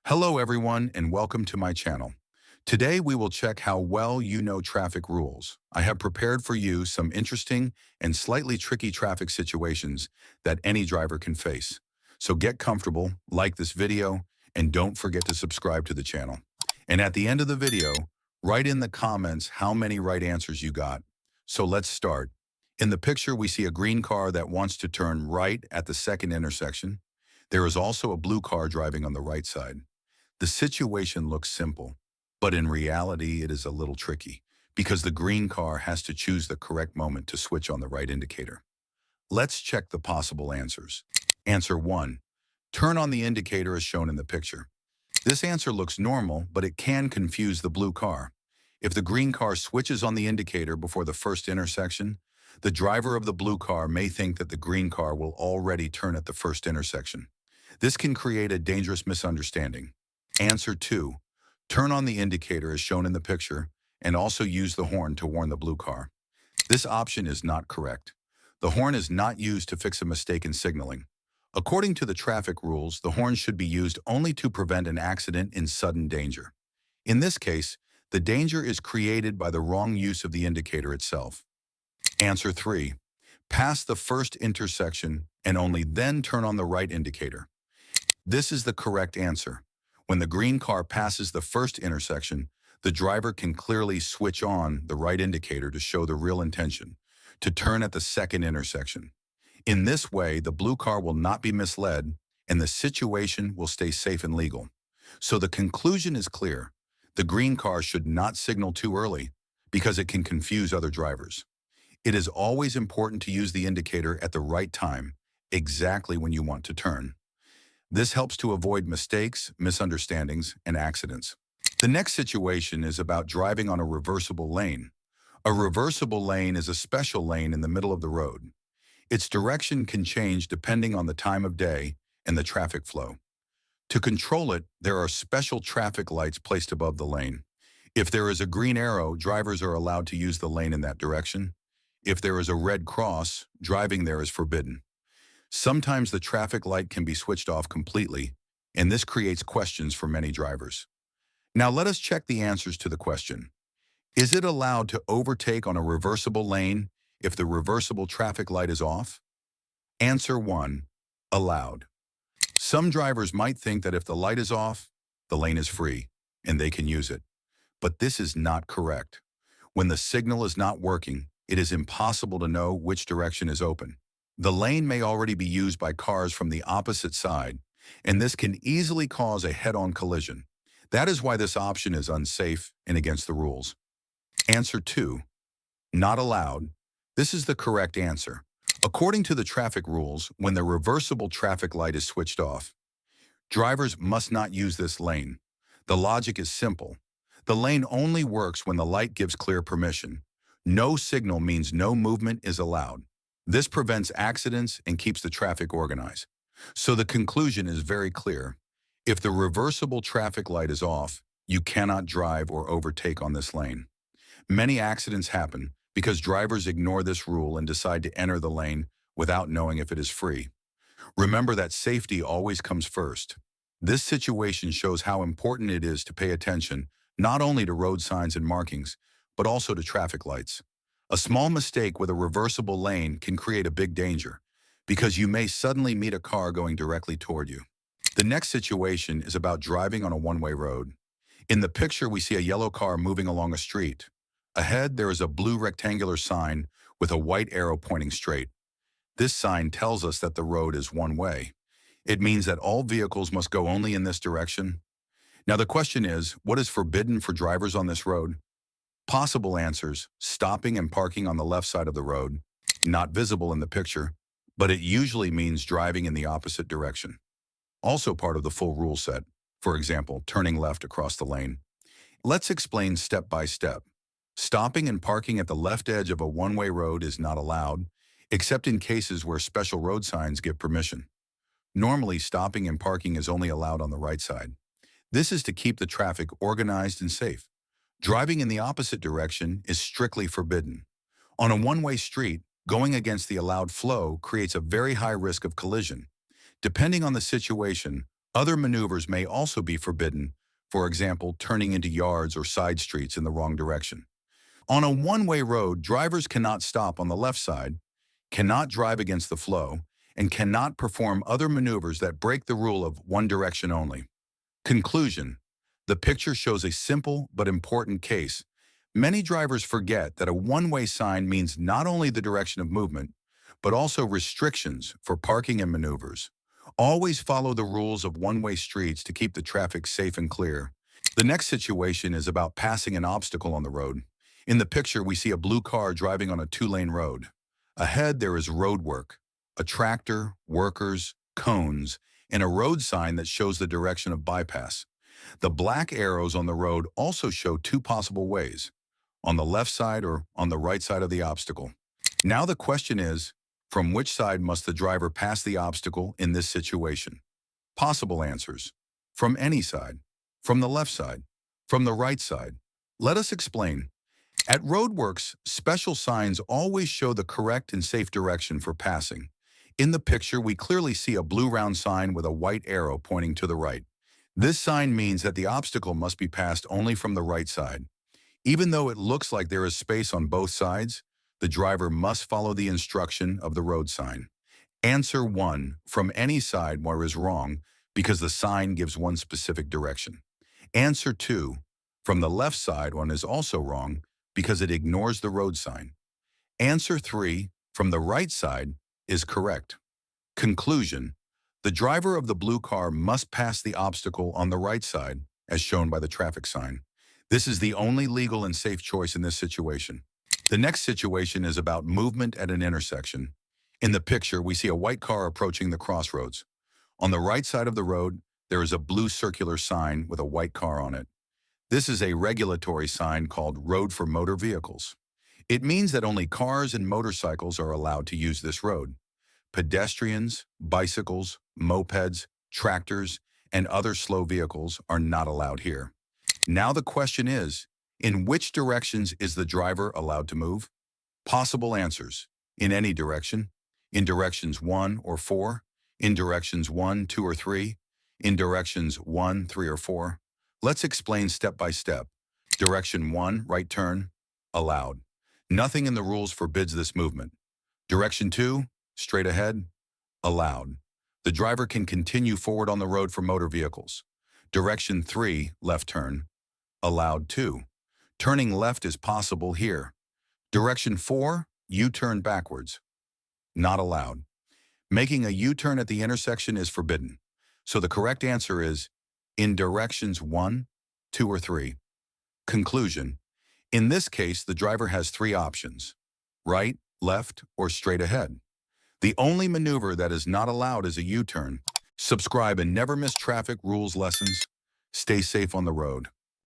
Hello everyone and welcome to my channel. Today we will check how well you know traffic rules. I have prepared for you some interesting and slightly tricky traffic situations that any driver can face. So get comfortable, like this video, and don't forget to subscribe to the channel. And at the end of the video, write in the comments how many right answers you got. So let's start. In the picture we see a green car that wants to turn right at the second intersection. There is also a blue car driving on the right side. The situation looks simple, but in reality it is a little tricky because the green car has to choose the correct moment to switch on the right indicator. Let's check the possible answers. Answer 1. Turn on the indicator as shown in the picture. This answer looks normal, but it can confuse the blue car. If the green car switches on the indicator before the first intersection, the driver of the blue car may think that the green car will already turn at the first intersection. This can create a dangerous misunderstanding. Answer 2. Turn on the indicator as shown in the picture and also use the horn to warn the blue car. This option is not correct. The horn is not used to fix a mistake in signaling. According to the traffic rules, the horn should be used only to prevent an accident in sudden danger. In this case, the danger is created by the wrong use of the indicator itself. Answer 3. Pass the first intersection and only then turn on the right indicator. This is the correct answer. When the green car passes the first intersection, the driver can clearly switch on the right indicator to show the real intention, to turn at the second intersection. In this way, the blue car will not be misled and the situation will stay safe and legal. So the conclusion is clear. The green car should not signal too early because it can confuse other drivers. It is always important to use the indicator at the right time, exactly when you want to turn. This helps to avoid mistakes, misunderstandings, and accidents. The next situation is about driving on a reversible lane. A reversible lane is a special lane in the middle of the road. Its direction can change depending on the time of day and the traffic flow. To control it, there are special traffic lights placed above the lane. If there is a green arrow, drivers are allowed to use the lane in that direction. If there is a red cross, driving there is forbidden. Sometimes the traffic light can be switched off completely, and this creates questions for many drivers. Now let us check the answers to the question. Is it allowed to overtake on a reversible lane if the reversible traffic light is off? Answer 1. Allowed. Some drivers might think that if the light is off, the lane is free, and they can use it. But this is not correct. When the signal is not working, it is impossible to know which direction is open. The lane may already be used by cars from the opposite side, and this can easily cause a head-on collision. That is why this option is unsafe and against the rules. Answer 2. Not allowed. This is the correct answer. According to the traffic rules, when the reversible traffic light is switched off, drivers must not use this lane. The logic is simple. The lane only works when the light gives clear permission. No signal means no movement is allowed. This prevents accidents and keeps the traffic organized. So the conclusion is very clear. If the reversible traffic light is off, you cannot drive or overtake on this lane. Many accidents happen because drivers ignore this rule and decide to enter the lane without knowing if it is free. Remember that safety always comes first. This situation shows how important it is to pay attention not only to road signs and markings, but also to traffic lights. A small mistake with a reversible lane can create a big danger because you may suddenly meet a car going directly toward you. The next situation is about driving on a one-way road. In the picture, we see a yellow car moving along a street. Ahead, there is a blue rectangular sign with a white arrow pointing straight. This sign tells us that the road is one way. It means that all vehicles must go only in this direction. Now the question is, what is forbidden for drivers on this road? Possible answers: stopping and parking on the left side of the road, not visible in the picture, but it usually means driving in the opposite direction. Also part of the full rule set, for example, turning left across the lane. Let's explain step by step. Stopping and parking at the left edge of a one-way road is not allowed, except in cases where special road signs give permission. Normally, stopping and parking is only allowed on the right side. This is to keep the traffic organized and safe. Driving in the opposite direction is strictly forbidden. On a one-way street, going against the allowed flow creates a very high risk of collision. Depending on the situation, Other maneuvers may also be forbidden, for example, turning into yards or side streets in the wrong direction. On a one-way road, drivers cannot stop on the left side, cannot drive against the flow, and cannot perform other maneuvers that break the rule of one direction only. Conclusion: the picture shows a simple but important case. Many drivers forget that a one-way sign means not only the direction of movement, but also restrictions for parking and maneuvers. Always follow the rules of one-way streets to keep the traffic safe and clear. The next situation is about passing an obstacle on the road. In the picture, we see a blue car driving on a two-lane road. Ahead, there is road work, a tractor, workers, cones, and a road sign that shows the direction of bypass. The black arrows on the road also show two possible ways: on the left side or on the right side of the obstacle. Now the question is, from which side must the driver pass the obstacle in this situation? Possible answers: from any side, from the left side, from the right side. Let us explain. At roadworks, special signs always show the correct and safe direction for passing. In the picture, we clearly see a blue round sign with a white arrow pointing to the right. This sign means that the obstacle must be passed only from the right side. Even though it looks like there is space on both sides, the driver must follow the instruction of the road sign. Answer 1, from any side, more is wrong because the sign gives one specific direction. Answer 2, from the left side, one is also wrong because it ignores the road sign. Answer 3, from the right side, is correct. Conclusion: the driver of the blue car must pass the obstacle on the right side, as shown by the traffic sign. This is the only legal and safe choice in this situation. The next situation is about movement at an intersection. In the picture, we see a white car approaching the crossroads. On the right side of the road, there is a blue circular sign with a white car on it. This is a regulatory sign called Road for Motor Vehicles. It means that only cars and motorcycles are allowed to use this road. Pedestrians, bicycles, mopeds, tractors, and other slow vehicles are not allowed here. Now the question is, in which directions is the driver allowed to move? Possible answers: in any direction, in directions 1 or 4, in directions 1, 2, or 3, in directions 1, 3, or 4. Let's explain step by step. Direction 1, right turn, allowed. Nothing in the rules forbids this movement. Direction 2, straight ahead, allowed. The driver can continue forward on the road for motor vehicles. Direction 3, left turn, allowed too. Turning left is possible here. Direction 4, U-turn backwards, not allowed. Making a U-turn at the intersection is forbidden. So the correct answer is in directions 1, 2, or 3. Conclusion: in this case, the driver has 3 options: right, left, or straight ahead. The only maneuver that is not allowed is a U-turn. Subscribe and never miss traffic rules lessons. Stay safe on the road.